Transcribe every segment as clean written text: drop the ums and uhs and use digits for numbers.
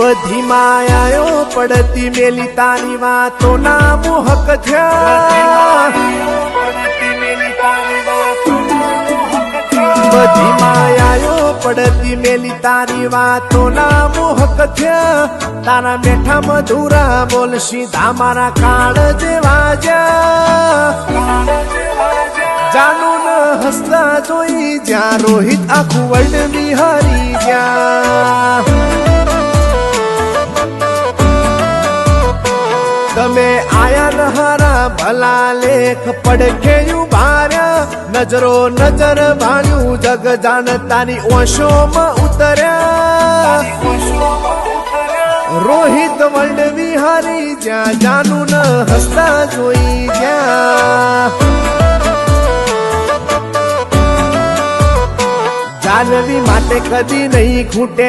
બધી માયાઓ પડતી મેલી તારી વાતો ના મોહક થયા બધી માયાઓ પડતી મેલી તારી વાતો ના મોહક થયા તારા બેઠા મધુરા બોલ સીધા મારા કાળ જેવા જાનું ન હસતા જોઈ જ્યાં રોહિત આખું વર્લ્ડ બિહારી ગયા તમે આયા નહારા ભલા લેખ પડખે ઉભાર્યા નજરો નજર ભાણ્યું જગ જાણતાની ઓશોમાં ઉતર્યા રોહિત વર્લ્ડ વિહારી જ્યાં જાનું ન હસતા જોઈ ગયા જાનવી માટે કદી નહીં ખૂટે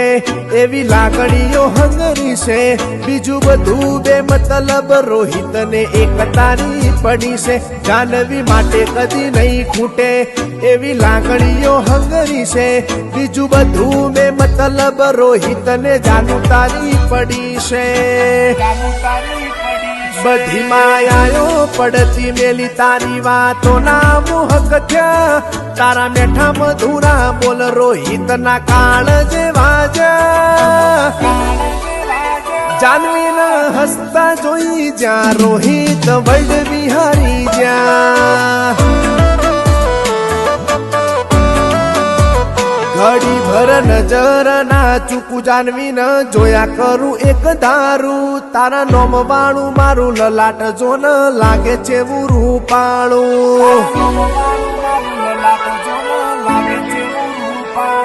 એવી લાગણીઓ હંગરી છે બીજું બધું બે મતલબ રોહિત ને એકતાની પડી છે જાનવી માટે કદી નહીં ખૂટે એવી લાગણીઓ હંગરી છે બીજું બધું બે મતલબ રોહિત ને જાનું તારી પડી છે બધી માયાઓ પડતી મેલી તારી વાતો ના મોહક થયા તારા મેઠા મધુરા બોલ રોહિત ના કાળ જેવા જાનવી ન હસતા જોઈ જ્યાં રોહિત વર્લ્ડ બિહારી જ્યાં ઘડી ભર નજર ના ચૂકું જાનવી ન જોયા કરું એક દારૂ તારા નોમ વાળું મારું લલાટ જો ન લાગે છે રૂપાળું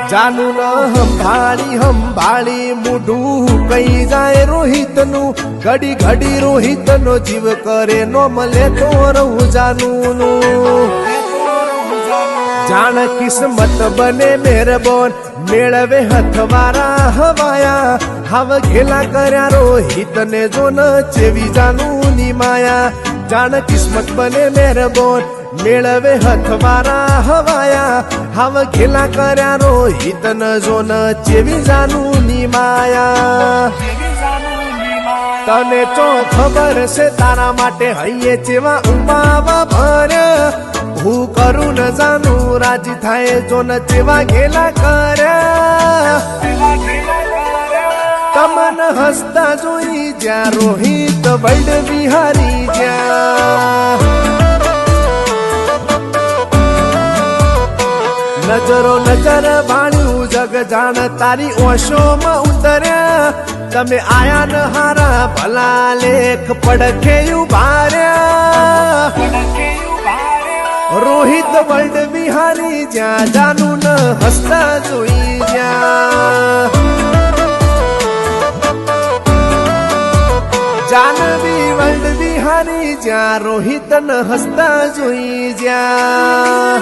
જાનું ન હંભાળી હંભાળી મૂઢું કઈ જાય રોહિત નું ઘડી ઘડી રોહિત નો જીવ કરે નો મળે તો રહું જાનું જાણ કિસ્મત બને મહેરબાન મેળવે હથવારા હવાયા હાવ ઘેલા કર્યા રોહિત ને જો ન ચેવી જાનું ની માયા જાણ કિસ્મત બને મહેરબાન મેળવે હથવારા હવાયા હાવ ઘેલા કર્યા રોહિત ન જો ન ચેવી જાનું ની માયા તને ચો ખબર છે તારા માટે હૈયે ચેવા ઉમાવા ભર્યા હું કરું ન જાનું રાજી થાય જો ન ચેવા ઘેલા કર્યા તમન હસતા જોઈ જ્યાં રોહિત વર્લ્ડ બિહારી જ્યાં નજરો નજર ભાણ્યું જગ જાણ તારી ઓશોમાં ઉતર્યા તમે આયા ન હારા ભલા લેખ પડખે ઉભાર્યા રોહિત વર્લ્ડ બિહારી જ્યાં જાનું ન હસતા જોઈ જ્યાં જાનવી વર્લ્ડ બિહારી જ્યાં રોહિત ન હસતા જોઈ જ્યાં